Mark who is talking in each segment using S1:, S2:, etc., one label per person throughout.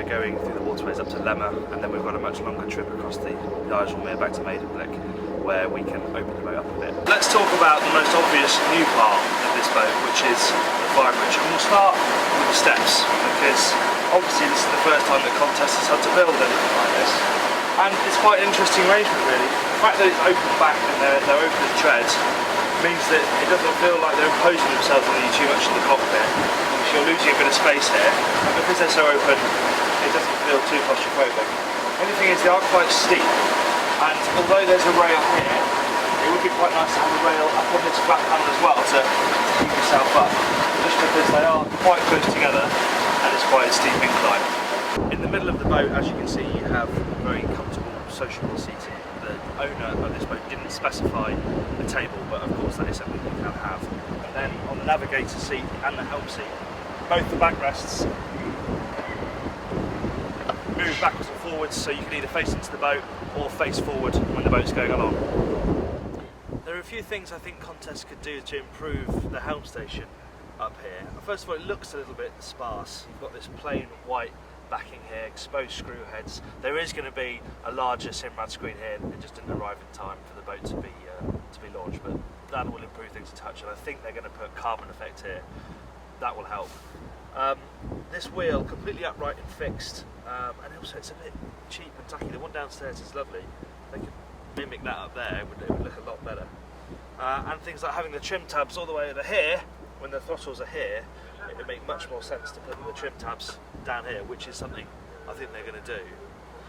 S1: we're going through the waterways up to Lemmer, and then we've got a much longer trip across the Isle back to Maidenblick, where we can open the boat up a bit. Let's talk about the most obvious new part of this boat, which is the Flybridge. And we'll start with the steps, because obviously this is the first time that Contest has had to build anything like this. And it's quite an interesting arrangement, really. The fact that it's open back and they're open at treads means that it doesn't feel like they're imposing themselves on you too much in the cockpit, because you're losing a bit of space here, and because they're so open, it doesn't feel too claustrophobic. The only thing is they are quite steep, and although there's a rail here, it would be quite nice to have a rail up on this flat panel as well to keep yourself up, just because they are quite close together and it's quite a steep incline. In the middle of the boat, as you can see, you have very comfortable sociable seating. The owner of this boat didn't specify the table, but of course that is something you can have. And then on the navigator seat and the helm seat, both the backrests move backwards and forwards, so you can either face into the boat or face forward when the boat's going along. There are a few things I think Contest could do to improve the helm station up here. First of all, it looks a little bit sparse. You've got this plain white backing here, exposed screw heads. There is going to be a larger Simrad screen here. It just didn't arrive in time for the boat to be launched, but that will improve things a touch, and I think they're going to put carbon effect here. That will help. This wheel completely upright and fixed, and also it's a bit cheap and tacky. The one downstairs is lovely. They could mimic that up there. It would look a lot better. And things like having the trim tabs all the way over here when the throttles are here, it would make much more sense to put the trim tabs down here, which is something I think they're going to do.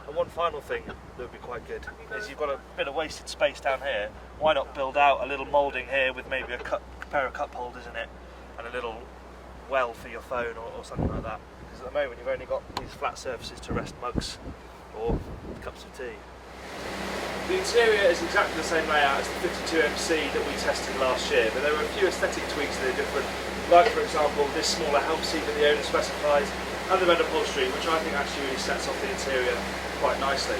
S1: And one final thing that would be quite good is you've got a bit of wasted space down here. Why not build out a little moulding here with maybe a pair of cup holders in it and a little well for your phone or something like that? Because at the moment you've only got these flat surfaces to rest mugs or cups of tea. The interior is exactly the same layout as the 52MC that we tested last year, but there were a few aesthetic tweaks that are different, like for example this smaller helm seat that the owner specified, and the red upholstery, which I think actually really sets off the interior quite nicely.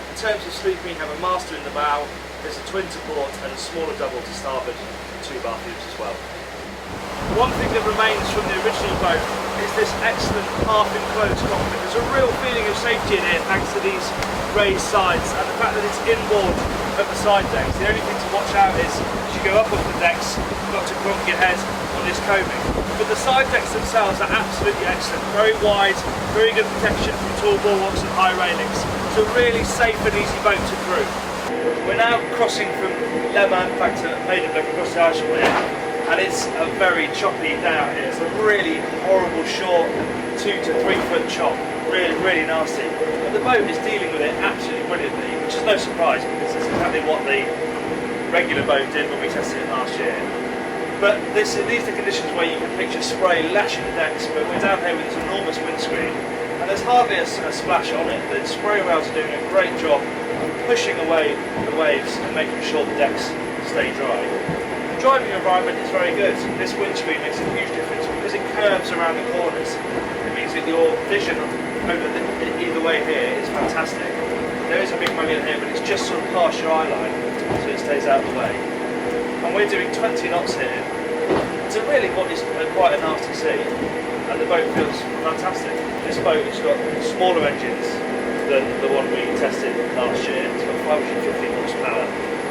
S1: In terms of sleeping, you have a master in the bow, there's a twin to port and a smaller double to starboard, and 2 bathrooms as well. One thing that remains from the original boat is this excellent half-enclosed cockpit. There's a real feeling of safety in here thanks to these raised sides and the fact that it's inboard at the side decks. The only thing to watch out is as you go up onto the decks, you've got to clunk your head on this coaming. But the side decks themselves are absolutely excellent. Very wide, very good protection from tall bulwarks and high railings. It's a really safe and easy boat to crew. We're now crossing from Lemmer back to Maidenblick across the Isle here. And it's a very choppy down here. It's a really horrible short 2 to 3 foot chop, really nasty. But the boat is dealing with it absolutely brilliantly, which is no surprise because it's exactly what the regular boat did when we tested it last year. But these are conditions where you can picture spray lashing the decks, but we're down here with this enormous windscreen, and there's hardly a splash on it. The spray rails are doing a great job of pushing away the waves and making sure the decks stay dry. The driving environment is very good. This windscreen makes a huge difference because it curves around the corners. It means that your vision over either way here is fantastic. There is a big mullion here, but it's just sort of past your eye line, so it stays out of the way. And we're doing 20 knots here. It's really what is quite a nasty sea, and the boat feels fantastic. This boat has got smaller engines than the one we tested last year. It's got 550 horsepower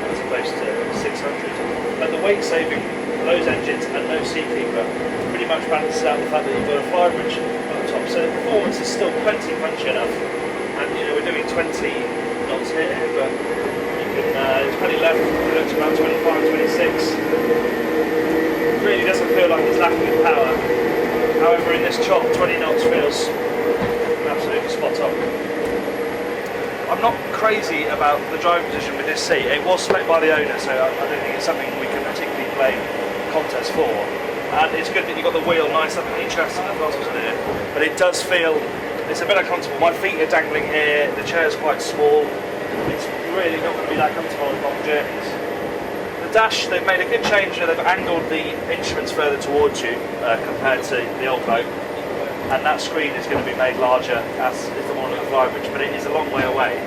S1: as opposed to 600. And the weight saving for those engines and no seakeeper pretty much balances out the fact that you've got a Flybridge on the top. So the performance is still plenty punchy enough. And we're doing 20 knots here, but you can, there's plenty left. It looks about 25, 26. It really doesn't feel like it's lacking in power. However, in this chop, 20 knots feels absolutely spot on. I'm not crazy about the driving position with this seat. It was selected by the owner, so I don't think it's something we can particularly blame Contest for. And it's good that you've got the wheel nice up in your chest and the throttles in here, but it does feel, it's a bit uncomfortable. My feet are dangling here, the chair's quite small. It's really not going to be that comfortable on long journeys. The dash, they've made a good change, they've angled the instruments further towards you compared to the old boat. And that screen is going to be made larger, as is the one at the Flybridge, but it is a long way away.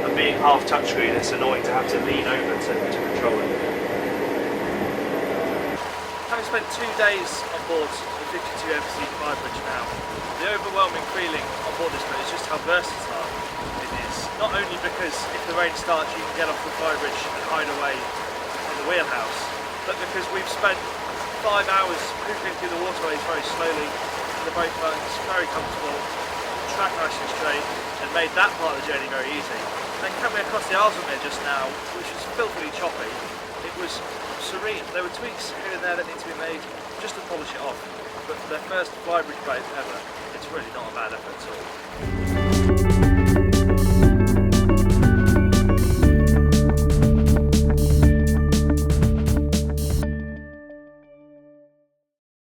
S1: And being half touchscreen, it's annoying to have to lean over to control it. Having spent 2 days on board the 52MC Flybridge now, the overwhelming feeling on board this boat is just how versatile it is. Not only because if the rain starts you can get off the flybridge and hide away in the wheelhouse, but because we've spent 5 hours cruising through the waterways very slowly, and the boat runs very comfortable, track nice and straight, and made that part of the journey very easy. And then coming across the Ellesmere just now, which was filthily choppy, it was serene. There were tweaks here and there that need to be made just to polish it off, but for their first flybridge boat ever, it's really not a bad effort at all.